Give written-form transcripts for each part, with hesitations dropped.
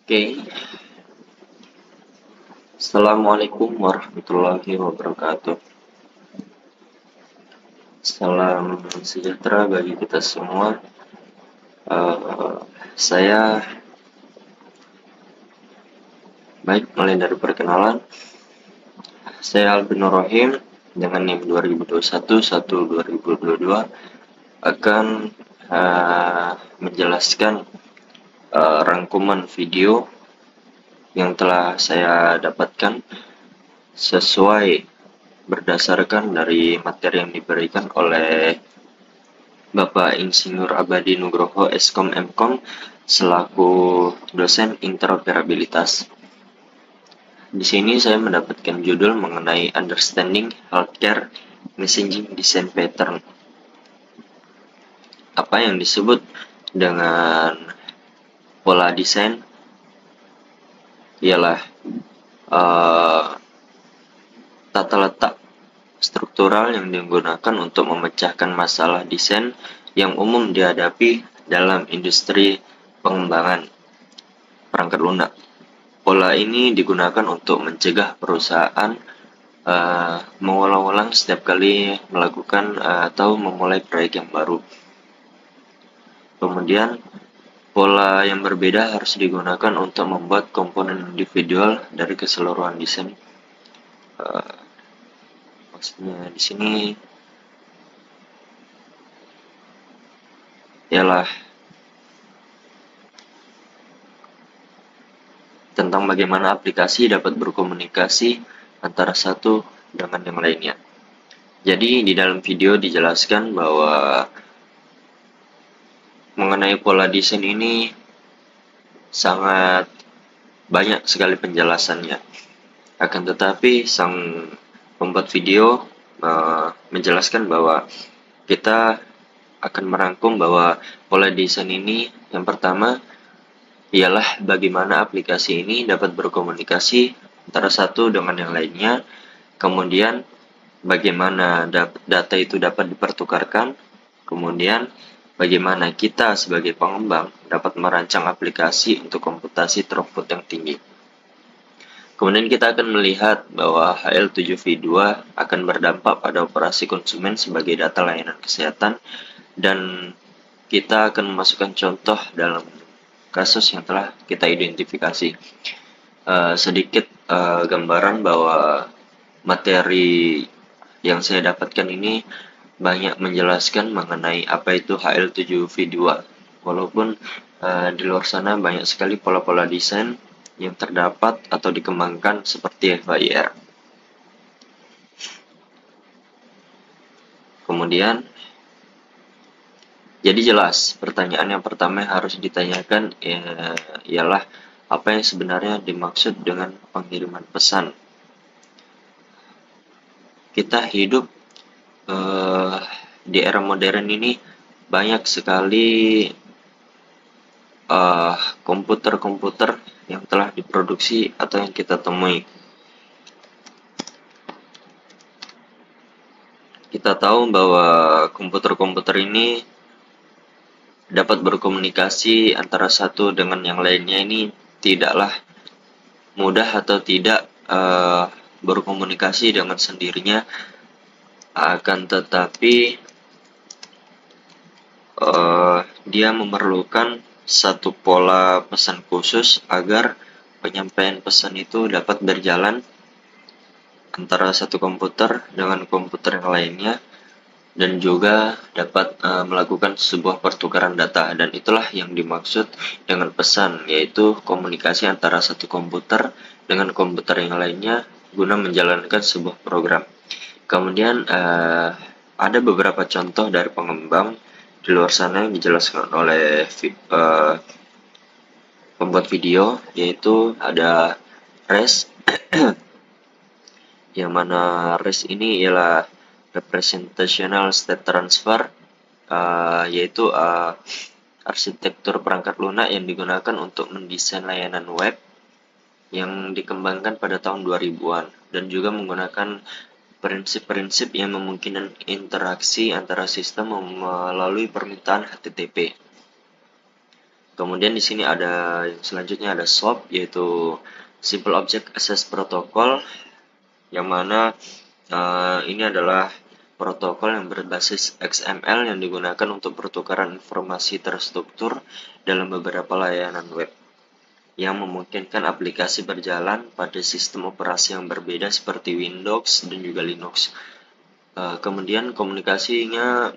Oke, Assalamualaikum warahmatullahi wabarakatuh. Salam sejahtera bagi kita semua. Saya mulai dari perkenalan. Saya Albin Nur Rohim dengan NIM 2021-12022 akan menjelaskan rangkuman video yang telah saya dapatkan sesuai berdasarkan dari materi yang diberikan oleh Bapak Insinyur Abadi Nugroho Eskom Mkom selaku dosen interoperabilitas. Di sini saya mendapatkan judul mengenai Understanding Healthcare Messaging Design Pattern. Apa yang disebut dengan pola desain ialah tata letak struktural yang digunakan untuk memecahkan masalah desain yang umum dihadapi dalam industri pengembangan perangkat lunak. Pola ini digunakan untuk mencegah perusahaan mengulang-ulang setiap kali melakukan atau memulai proyek yang baru. Kemudian, pola yang berbeda harus digunakan untuk membuat komponen individual dari keseluruhan desain. Maksudnya di sini ialah tentang bagaimana aplikasi dapat berkomunikasi antara satu dengan yang lainnya. Jadi di dalam video dijelaskan bahwa mengenai pola desain ini sangat banyak sekali penjelasannya. Akan tetapi sang pembuat video menjelaskan bahwa kita akan merangkum bahwa pola desain ini yang pertama ialah bagaimana aplikasi ini dapat berkomunikasi antara satu dengan yang lainnya, kemudian bagaimana data itu dapat dipertukarkan, kemudian bagaimana kita sebagai pengembang dapat merancang aplikasi untuk komputasi throughput yang tinggi. Kemudian kita akan melihat bahwa HL7V2 akan berdampak pada operasi konsumen sebagai data layanan kesehatan, dan kita akan memasukkan contoh dalam kasus yang telah kita identifikasi. Sedikit gambaran bahwa materi yang saya dapatkan ini banyak menjelaskan mengenai apa itu HL7V2. Walaupun di luar sana banyak sekali pola-pola desain yang terdapat atau dikembangkan seperti FIR. Kemudian, jadi jelas, pertanyaan yang pertama yang harus ditanyakan ialah apa yang sebenarnya dimaksud dengan pengiriman pesan. Kita hidup di era modern ini banyak sekali komputer-komputer yang telah diproduksi atau yang kita temui. Kita tahu bahwa komputer-komputer ini dapat berkomunikasi antara satu dengan yang lainnya ini tidaklah mudah atau tidak berkomunikasi dengan sendirinya, akan tetapi dia memerlukan satu pola pesan khusus agar penyampaian pesan itu dapat berjalan antara satu komputer dengan komputer yang lainnya, dan juga dapat melakukan sebuah pertukaran data, dan itulah yang dimaksud dengan pesan, yaitu komunikasi antara satu komputer dengan komputer yang lainnya guna menjalankan sebuah program. Kemudian ada beberapa contoh dari pengembang di luar sana yang dijelaskan oleh pembuat video, yaitu ada REST yang mana REST ini ialah Representational State Transfer, yaitu arsitektur perangkat lunak yang digunakan untuk mendesain layanan web yang dikembangkan pada tahun 2000-an, dan juga menggunakan prinsip-prinsip yang memungkinkan interaksi antara sistem melalui permintaan HTTP. Kemudian di sini ada yang selanjutnya ada SOAP, yaitu Simple Object Access Protocol, yang mana ini adalah protokol yang berbasis XML yang digunakan untuk pertukaran informasi terstruktur dalam beberapa layanan web, yang memungkinkan aplikasi berjalan pada sistem operasi yang berbeda seperti Windows dan juga Linux. Kemudian komunikasinya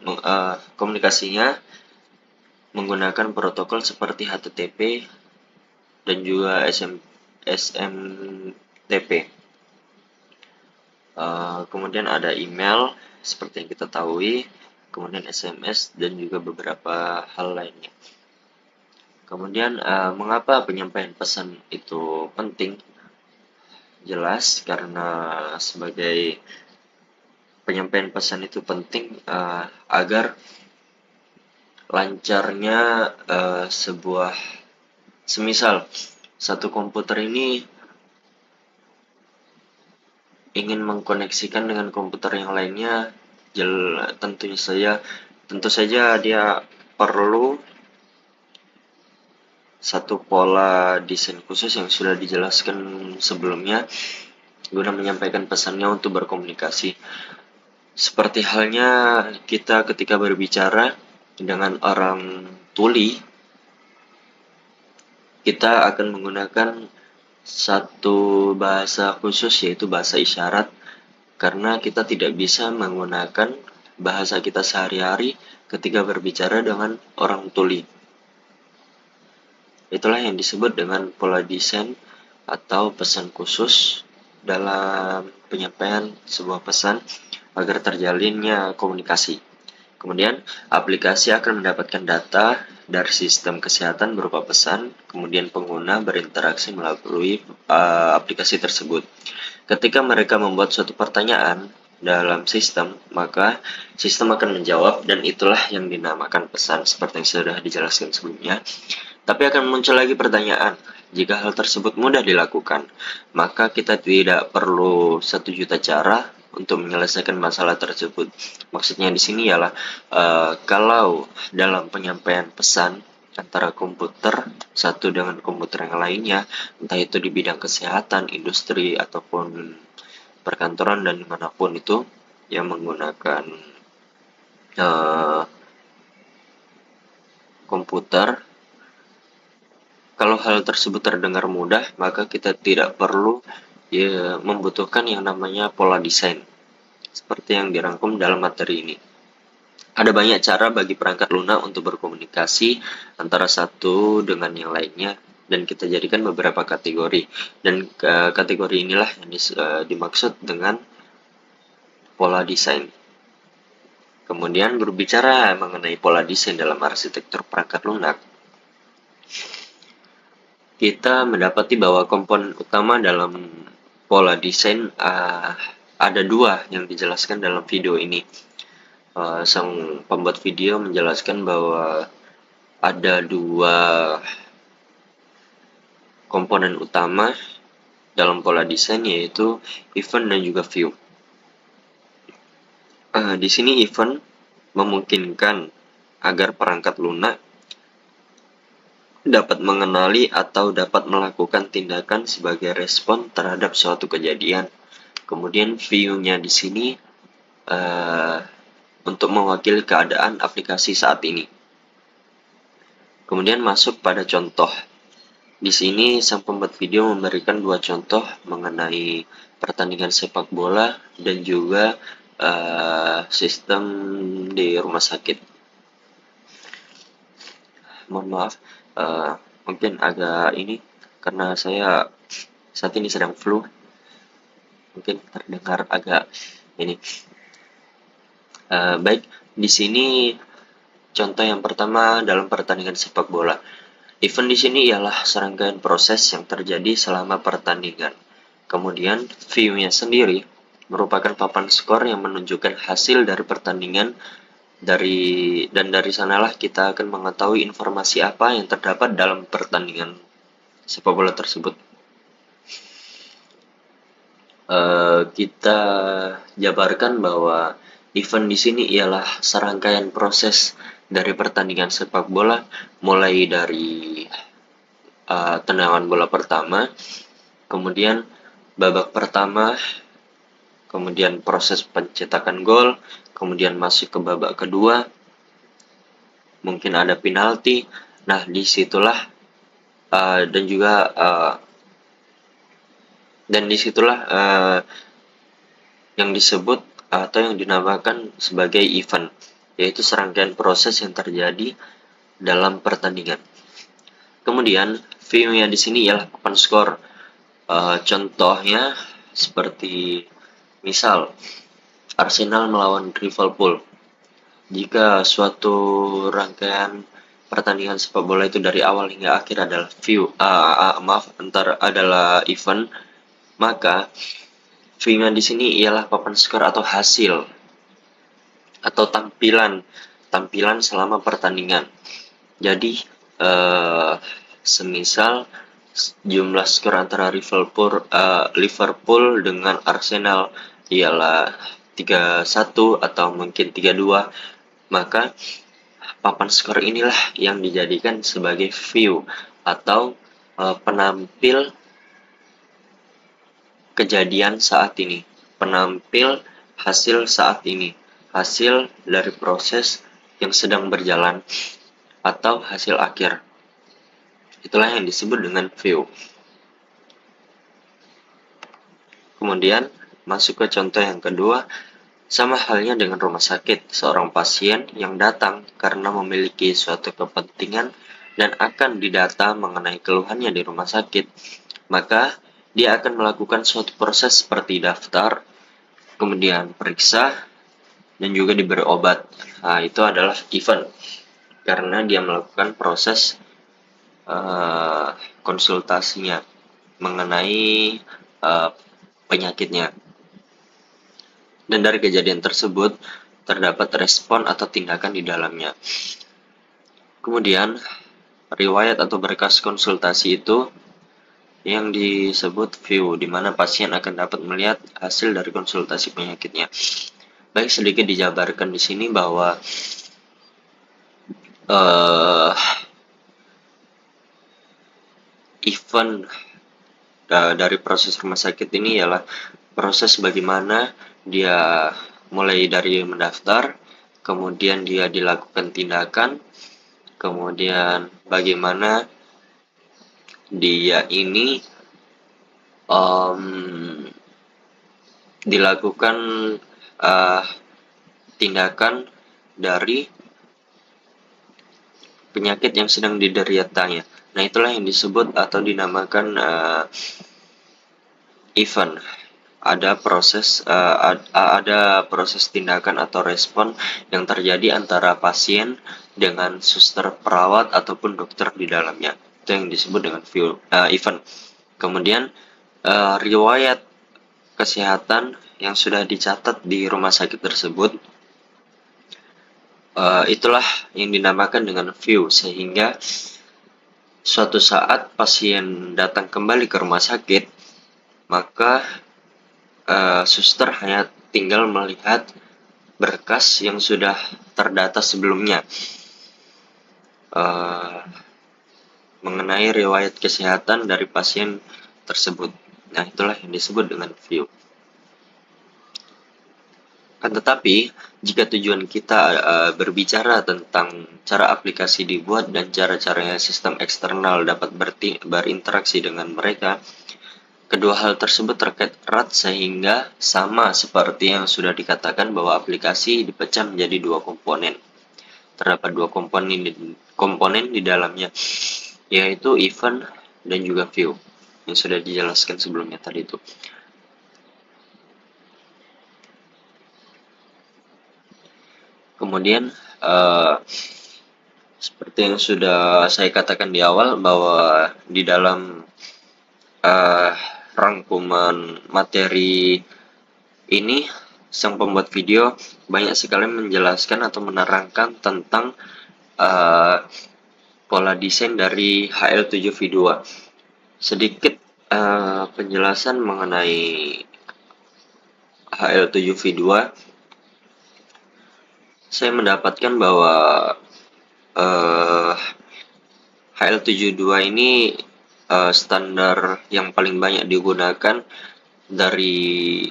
menggunakan protokol seperti HTTP dan juga SMTP. Kemudian ada email seperti yang kita tahu, kemudian SMS dan juga beberapa hal lainnya. Kemudian mengapa penyampaian pesan itu penting? Jelas karena sebagai penyampaian pesan itu penting agar lancarnya semisal satu komputer ini ingin mengkoneksikan dengan komputer yang lainnya, tentu saja dia perlu satu pola desain khusus yang sudah dijelaskan sebelumnya guna menyampaikan pesannya untuk berkomunikasi. Seperti halnya kita ketika berbicara dengan orang tuli, kita akan menggunakan satu bahasa khusus, yaitu bahasa isyarat, karena kita tidak bisa menggunakan bahasa kita sehari-hari ketika berbicara dengan orang tuli. Itulah yang disebut dengan pola desain atau pesan khusus dalam penyampaian sebuah pesan agar terjalinnya komunikasi. Kemudian, aplikasi akan mendapatkan data dari sistem kesehatan berupa pesan, kemudian pengguna berinteraksi melalui aplikasi tersebut. Ketika mereka membuat suatu pertanyaan dalam sistem, maka sistem akan menjawab, dan itulah yang dinamakan pesan seperti yang sudah dijelaskan sebelumnya. Tapi akan muncul lagi pertanyaan, jika hal tersebut mudah dilakukan, maka kita tidak perlu 1 juta cara untuk menyelesaikan masalah tersebut. Maksudnya di sini ialah kalau dalam penyampaian pesan antara komputer satu dengan komputer yang lainnya, entah itu di bidang kesehatan, industri, ataupun perkantoran dan dimanapun itu yang menggunakan komputer, kalau hal tersebut terdengar mudah, maka kita tidak perlu membutuhkan yang namanya pola desain, seperti yang dirangkum dalam materi ini. Ada banyak cara bagi perangkat lunak untuk berkomunikasi antara satu dengan yang lainnya, dan kita jadikan beberapa kategori. Dan kategori inilah yang dimaksud dengan pola desain. Kemudian berbicara mengenai pola desain dalam arsitektur perangkat lunak, kita mendapati bahwa komponen utama dalam pola desain ada 2 yang dijelaskan dalam video ini. Sang pembuat video menjelaskan bahwa ada 2 komponen utama dalam pola desain, yaitu event dan juga view. Di sini event memungkinkan agar perangkat lunak dapat mengenali atau dapat melakukan tindakan sebagai respon terhadap suatu kejadian. Kemudian view-nya di sini untuk mewakili keadaan aplikasi saat ini. Kemudian masuk pada contoh. Di sini sang pembuat video memberikan 2 contoh mengenai pertandingan sepak bola dan juga sistem di rumah sakit. Mohon maaf, mungkin agak ini karena saya saat ini sedang flu, mungkin terdengar agak ini. Baik, di sini contoh yang pertama dalam pertandingan sepak bola. Event di sini ialah serangkaian proses yang terjadi selama pertandingan. Kemudian view-nya sendiri merupakan papan skor yang menunjukkan hasil dari pertandingan, dan dari sanalah kita akan mengetahui informasi apa yang terdapat dalam pertandingan sepak bola tersebut. Kita jabarkan bahwa event di sini ialah serangkaian proses dari pertandingan sepak bola, mulai dari tendangan bola pertama, kemudian babak pertama, kemudian proses pencetakan gol, kemudian masuk ke babak kedua, mungkin ada penalti. Nah, disitulah dan disitulah yang disebut atau yang dinamakan sebagai event, yaitu serangkaian proses yang terjadi dalam pertandingan. Kemudian view-nya di sini ialah papan skor. Contohnya seperti misal Arsenal melawan Liverpool. Jika suatu rangkaian pertandingan sepak bola itu dari awal hingga akhir adalah adalah event, maka view-nya di sini ialah papan skor atau hasil atau tampilan selama pertandingan. Jadi semisal jumlah skor antara Liverpool dengan Arsenal ialah 3-1 atau mungkin 3-2, maka papan skor inilah yang dijadikan sebagai view atau penampil kejadian saat ini, penampil hasil saat ini, hasil dari proses yang sedang berjalan atau hasil akhir. Itulah yang disebut dengan view. Kemudian masuk ke contoh yang kedua, sama halnya dengan rumah sakit. Seorang pasien yang datang karena memiliki suatu kepentingan dan akan didata mengenai keluhannya di rumah sakit, maka dia akan melakukan suatu proses seperti daftar, kemudian periksa, dan juga diberi obat. Nah, itu adalah event karena dia melakukan proses konsultasinya mengenai penyakitnya. Dan dari kejadian tersebut terdapat respon atau tindakan di dalamnya. Kemudian riwayat atau berkas konsultasi itu yang disebut view, di mana pasien akan dapat melihat hasil dari konsultasi penyakitnya. Baik, sedikit dijabarkan di sini bahwa event dari proses rumah sakit ini ialah proses bagaimana dia mulai dari mendaftar, kemudian dia dilakukan tindakan, kemudian bagaimana dia ini dilakukan tindakan dari penyakit yang sedang dideritanya. Nah, itulah yang disebut atau dinamakan event. Ada proses tindakan atau respon yang terjadi antara pasien dengan suster perawat ataupun dokter di dalamnya. Itu yang disebut dengan event. Kemudian riwayat kesehatan yang sudah dicatat di rumah sakit tersebut, itulah yang dinamakan dengan view, sehingga suatu saat pasien datang kembali ke rumah sakit, maka suster hanya tinggal melihat berkas yang sudah terdata sebelumnya mengenai riwayat kesehatan dari pasien tersebut. Nah, itulah yang disebut dengan view. Kan tetapi, jika tujuan kita berbicara tentang cara aplikasi dibuat dan cara-caranya sistem eksternal dapat berinteraksi dengan mereka, kedua hal tersebut terkait erat sehingga sama seperti yang sudah dikatakan bahwa aplikasi dipecah menjadi dua komponen. Terdapat dua komponen di dalamnya, yaitu event dan juga view, yang sudah dijelaskan sebelumnya tadi itu. Kemudian seperti yang sudah saya katakan di awal, bahwa di dalam rangkuman materi ini, sang pembuat video banyak sekali menjelaskan atau menerangkan tentang pola desain dari HL7V2. Sedikit penjelasan mengenai HL7V2. Saya mendapatkan bahwa HL72 ini standar yang paling banyak digunakan dari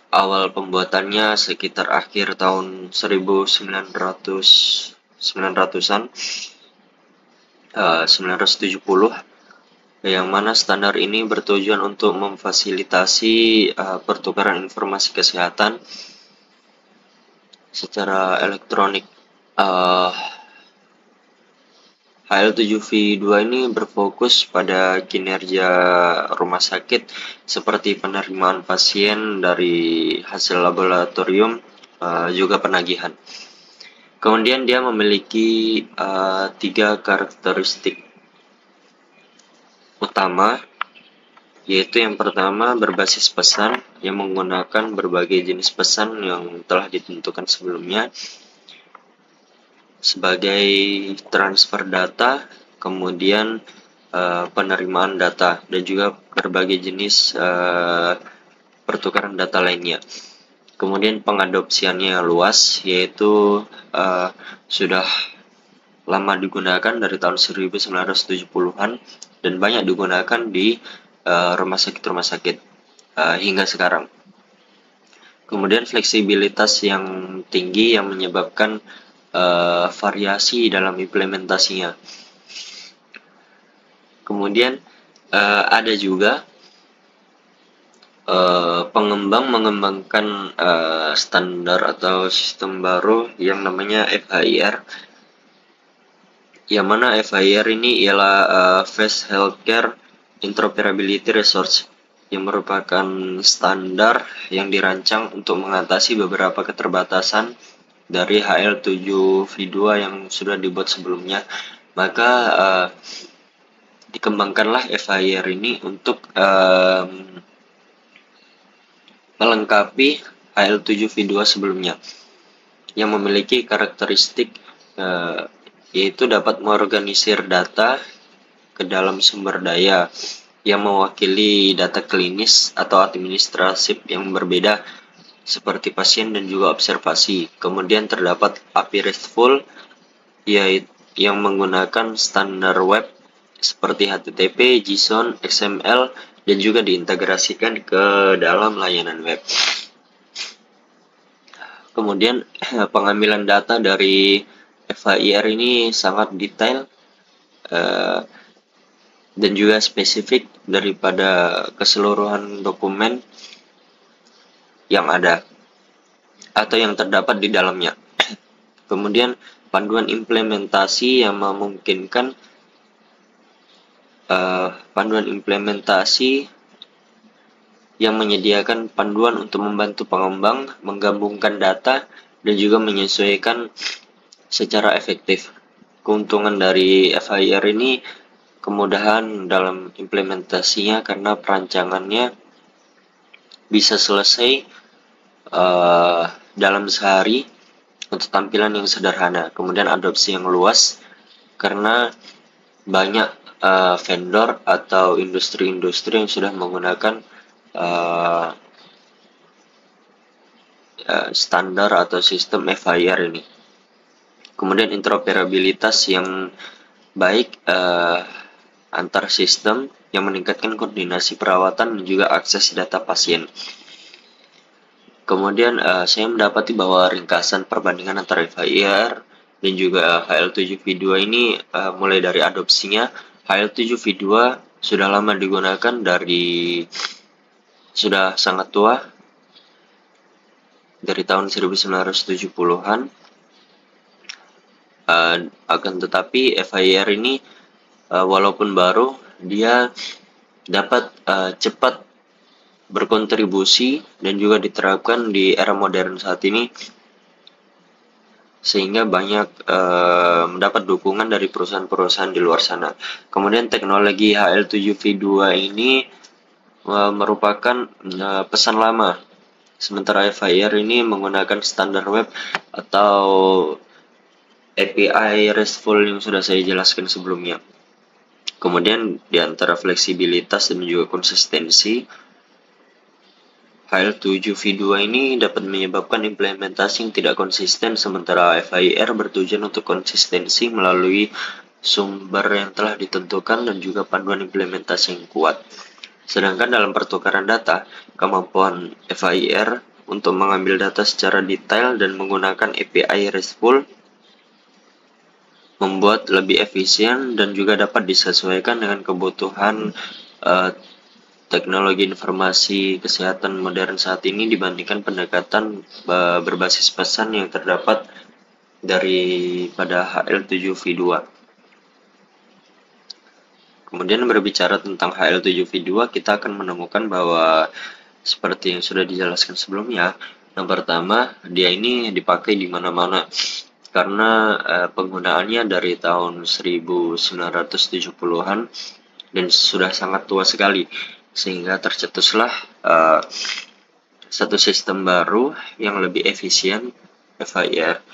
awal pembuatannya sekitar akhir tahun 1900-an, 1970, yang mana standar ini bertujuan untuk memfasilitasi pertukaran informasi kesehatan secara elektronik. HL7V2 ini berfokus pada kinerja rumah sakit seperti penerimaan pasien dari hasil laboratorium, juga penagihan. Kemudian dia memiliki 3 karakteristik utama, yaitu yang pertama berbasis pesan yang menggunakan berbagai jenis pesan yang telah ditentukan sebelumnya sebagai transfer data, kemudian penerimaan data, dan juga berbagai jenis pertukaran data lainnya. Kemudian pengadopsiannya luas, yaitu sudah lama digunakan dari tahun 1970-an dan banyak digunakan di rumah sakit hingga sekarang. Kemudian fleksibilitas yang tinggi yang menyebabkan variasi dalam implementasinya. Kemudian ada juga pengembang mengembangkan standar atau sistem baru yang namanya FHIR, yang mana FHIR ini ialah Fast Healthcare Interoperability Resource, yang merupakan standar yang dirancang untuk mengatasi beberapa keterbatasan dari HL7V2 yang sudah dibuat sebelumnya. Maka dikembangkanlah FHIR ini untuk melengkapi HL7V2 sebelumnya, yang memiliki karakteristik yaitu dapat mengorganisir data ke dalam sumber daya yang mewakili data klinis atau administratif yang berbeda seperti pasien dan juga observasi. Kemudian terdapat API RESTful yang menggunakan standar web seperti HTTP, JSON, XML, dan juga diintegrasikan ke dalam layanan web. Kemudian pengambilan data dari FHIR ini sangat detail dan juga spesifik daripada keseluruhan dokumen yang ada atau yang terdapat di dalamnya. Kemudian panduan implementasi yang memungkinkan yang menyediakan panduan untuk membantu pengembang menggabungkan data dan juga menyesuaikan secara efektif. Keuntungan dari FHIR ini kemudahan dalam implementasinya karena perancangannya bisa selesai dalam sehari untuk tampilan yang sederhana. Kemudian adopsi yang luas karena banyak vendor atau industri-industri yang sudah menggunakan standar atau sistem FHIR ini. Kemudian interoperabilitas yang baik antar sistem yang meningkatkan koordinasi perawatan dan juga akses data pasien. Kemudian saya mendapati bahwa ringkasan perbandingan antara FHIR dan juga HL7V2 ini mulai dari adopsinya. HL7V2 sudah lama digunakan sudah sangat tua, dari tahun 1970-an. Akan tetapi FHIR ini walaupun baru, dia dapat cepat berkontribusi dan juga diterapkan di era modern saat ini, sehingga banyak mendapat dukungan dari perusahaan-perusahaan di luar sana. Kemudian teknologi HL7V2 ini merupakan pesan lama, sementara FHIR ini menggunakan standar web atau API RESTful yang sudah saya jelaskan sebelumnya. Kemudian di antara fleksibilitas dan juga konsistensi, HL7v2 ini dapat menyebabkan implementasi yang tidak konsisten, sementara FIR bertujuan untuk konsistensi melalui sumber yang telah ditentukan dan juga panduan implementasi yang kuat. Sedangkan dalam pertukaran data, kemampuan FIR untuk mengambil data secara detail dan menggunakan API RESTful membuat lebih efisien dan juga dapat disesuaikan dengan kebutuhan teknologi informasi kesehatan modern saat ini dibandingkan pendekatan berbasis pesan yang terdapat daripada HL7v2. Kemudian berbicara tentang HL7v2, kita akan menemukan bahwa seperti yang sudah dijelaskan sebelumnya, yang pertama, dia ini dipakai di mana-mana karena penggunaannya dari tahun 1970-an dan sudah sangat tua sekali, sehingga tercetuslah satu sistem baru yang lebih efisien, FIR.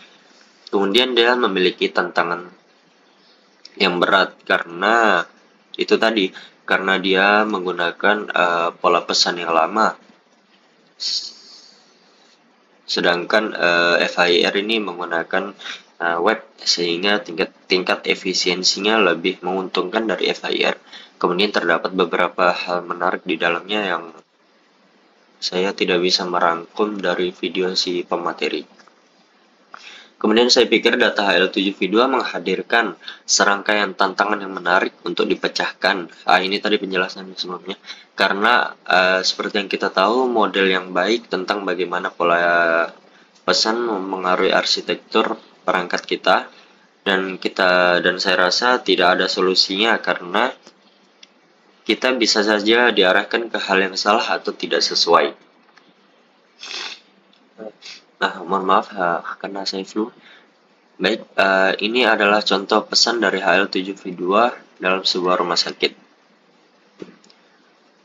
Kemudian dia memiliki tantangan yang berat karena itu tadi, karena dia menggunakan pola pesan yang lama. Sedangkan FIR ini menggunakan web, sehingga tingkat efisiensinya lebih menguntungkan dari FIR. Kemudian terdapat beberapa hal menarik di dalamnya yang saya tidak bisa merangkum dari video si pemateri. Kemudian saya pikir data HL7v2 menghadirkan serangkaian tantangan yang menarik untuk dipecahkan. Ini tadi penjelasan sebelumnya. Karena seperti yang kita tahu, model yang baik tentang bagaimana pola pesan mempengaruhi arsitektur perangkat kita, dan saya rasa tidak ada solusinya karena kita bisa saja diarahkan ke hal yang salah atau tidak sesuai. Mohon maaf karena saya flu. Baik, ini adalah contoh pesan dari HL7v2 dalam sebuah rumah sakit.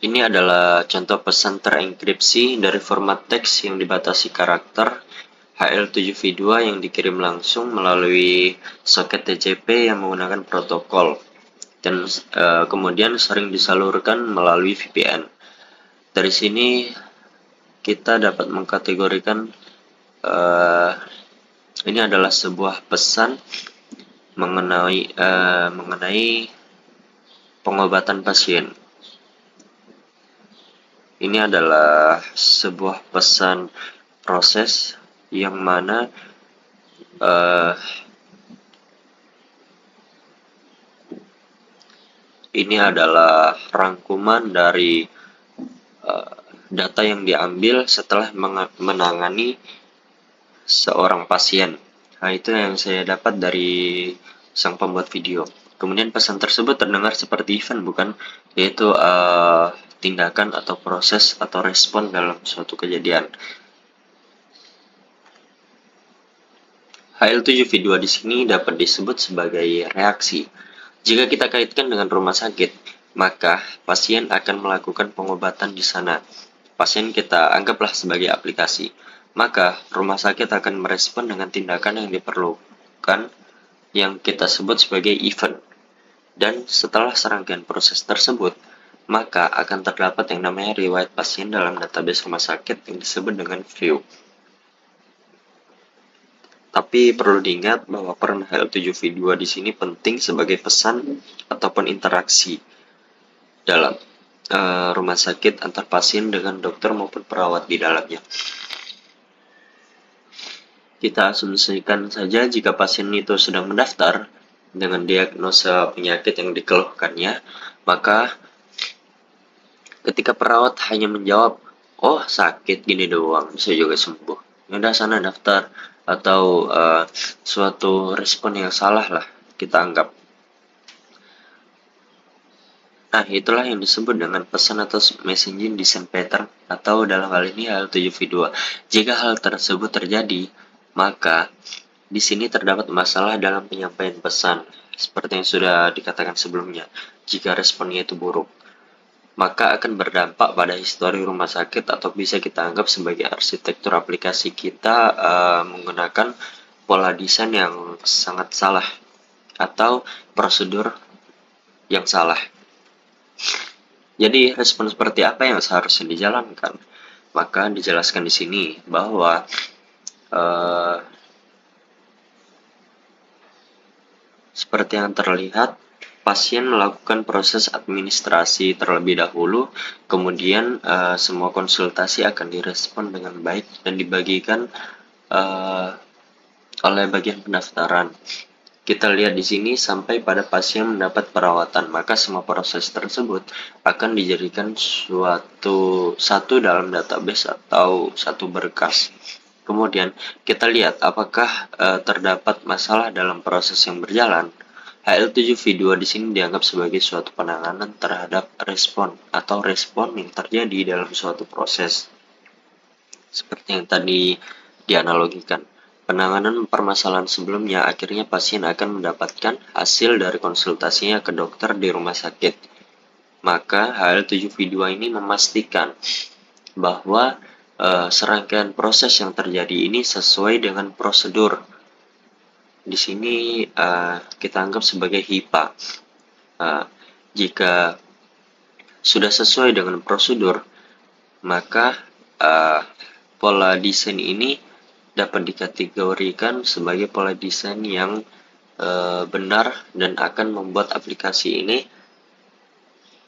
Ini adalah contoh pesan terenkripsi dari format teks yang dibatasi karakter HL7v2 yang dikirim langsung melalui soket TCP yang menggunakan protokol dan kemudian sering disalurkan melalui VPN. Dari sini kita dapat mengkategorikan ini adalah sebuah pesan mengenai pengobatan pasien. Ini adalah sebuah pesan proses yang mana ini adalah rangkuman dari data yang diambil setelah menangani seorang pasien. Itu yang saya dapat dari sang pembuat video. Kemudian pesan tersebut terdengar seperti event, bukan? Yaitu tindakan atau proses atau respon dalam suatu kejadian. HL7v2 di sini dapat disebut sebagai reaksi. Jika kita kaitkan dengan rumah sakit, maka pasien akan melakukan pengobatan di sana. Pasien kita anggaplah sebagai aplikasi. Maka rumah sakit akan merespon dengan tindakan yang diperlukan yang kita sebut sebagai event. Dan setelah serangkaian proses tersebut, maka akan terdapat yang namanya riwayat pasien dalam database rumah sakit yang disebut dengan view. Tapi perlu diingat bahwa peran HL7v2 di sini penting sebagai pesan ataupun interaksi dalam rumah sakit antar pasien dengan dokter maupun perawat di dalamnya. Kita asumsikan saja jika pasien itu sedang mendaftar dengan diagnosa penyakit yang dikeluhkannya, maka ketika perawat hanya menjawab, "Oh, sakit gini doang, bisa juga sembuh. Yaudah sana daftar," atau suatu respon yang salah lah kita anggap. Itulah yang disebut dengan pesan atau messaging design pattern, atau dalam hal ini HL7v2. Jika hal tersebut terjadi, maka di sini terdapat masalah dalam penyampaian pesan, seperti yang sudah dikatakan sebelumnya. Jika responnya itu buruk, maka akan berdampak pada histori rumah sakit, atau bisa kita anggap sebagai arsitektur aplikasi kita menggunakan pola desain yang sangat salah atau prosedur yang salah. Jadi respon seperti apa yang seharusnya dijalankan? Maka dijelaskan di sini bahwa seperti yang terlihat, pasien melakukan proses administrasi terlebih dahulu, kemudian semua konsultasi akan direspon dengan baik dan dibagikan oleh bagian pendaftaran. Kita lihat di sini sampai pada pasien mendapat perawatan, maka semua proses tersebut akan dijadikan satu dalam database atau satu berkas. Kemudian kita lihat apakah terdapat masalah dalam proses yang berjalan. HL7V2 di sini dianggap sebagai suatu penanganan terhadap respon atau respon yang terjadi dalam suatu proses. Seperti yang tadi dianalogikan. Penanganan permasalahan sebelumnya, akhirnya pasien akan mendapatkan hasil dari konsultasinya ke dokter di rumah sakit. Maka HL7V2 ini memastikan bahwa serangkaian proses yang terjadi ini sesuai dengan prosedur. Di sini kita anggap sebagai HIPAA. Jika sudah sesuai dengan prosedur, maka pola desain ini dapat dikategorikan sebagai pola desain yang benar dan akan membuat aplikasi ini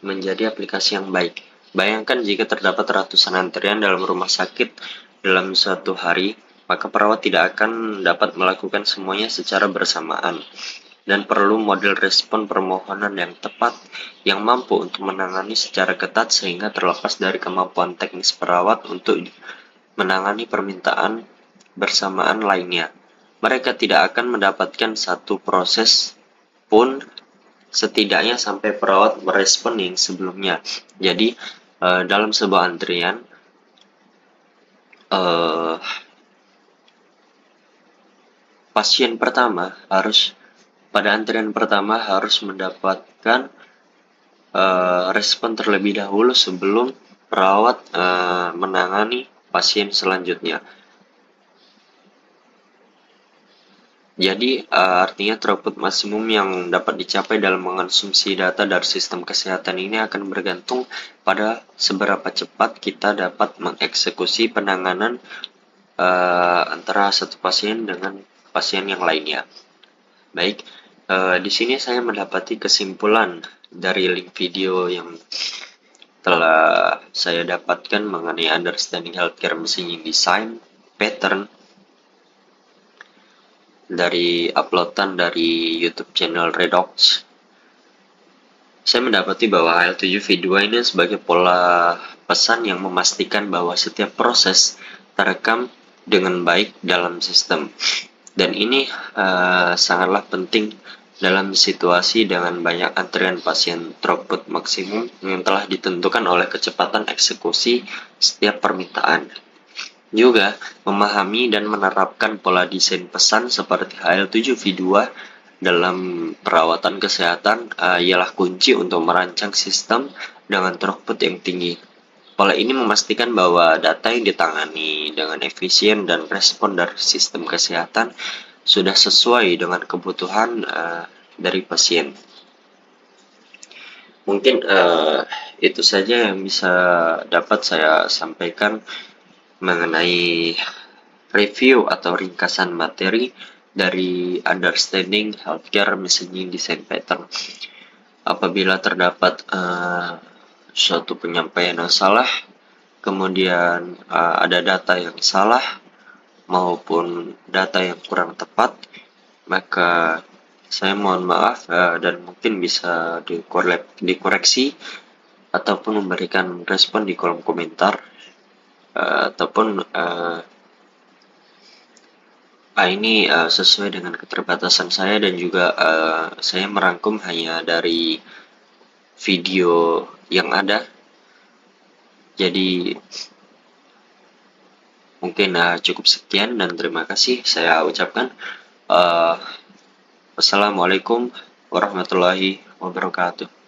menjadi aplikasi yang baik. Bayangkan jika terdapat ratusan antrian dalam rumah sakit dalam suatu hari, maka perawat tidak akan dapat melakukan semuanya secara bersamaan dan perlu model respon permohonan yang tepat yang mampu untuk menangani secara ketat sehingga terlepas dari kemampuan teknis perawat untuk menangani permintaan bersamaan lainnya. Mereka tidak akan mendapatkan satu proses pun setidaknya sampai perawat merespon yang sebelumnya. Jadi dalam sebuah antrian pasien pertama pada antrian pertama harus mendapatkan respon terlebih dahulu sebelum perawat menangani pasien selanjutnya. Jadi artinya throughput maksimum yang dapat dicapai dalam mengonsumsi data dari sistem kesehatan ini akan bergantung pada seberapa cepat kita dapat mengeksekusi penanganan antara satu pasien dengan pasien yang lainnya. Baik, di sini saya mendapati kesimpulan dari link video yang telah saya dapatkan mengenai Understanding Healthcare Messaging Design Pattern dari uploadan dari YouTube channel Redox. Saya mendapati bahwa HL7V2 ini sebagai pola pesan yang memastikan bahwa setiap proses terekam dengan baik dalam sistem. Dan ini sangatlah penting dalam situasi dengan banyak antrian pasien. Throughput maksimum yang telah ditentukan oleh kecepatan eksekusi setiap permintaan. Juga memahami dan menerapkan pola desain pesan seperti HL7V2 dalam perawatan kesehatan ialah kunci untuk merancang sistem dengan throughput yang tinggi. Pola ini memastikan bahwa data yang ditangani dengan efisien dan respon dari sistem kesehatan sudah sesuai dengan kebutuhan dari pasien. Mungkin itu saja yang bisa dapat saya sampaikan mengenai review atau ringkasan materi dari Understanding Healthcare Messaging Design Pattern. Apabila terdapat suatu penyampaian yang salah, kemudian ada data yang salah maupun data yang kurang tepat, maka saya mohon maaf dan mungkin bisa dikoreksi ataupun memberikan respon di kolom komentar. Ataupun ini sesuai dengan keterbatasan saya dan juga saya merangkum hanya dari video yang ada. Jadi mungkin cukup sekian dan terima kasih saya ucapkan. Wassalamualaikum warahmatullahi wabarakatuh.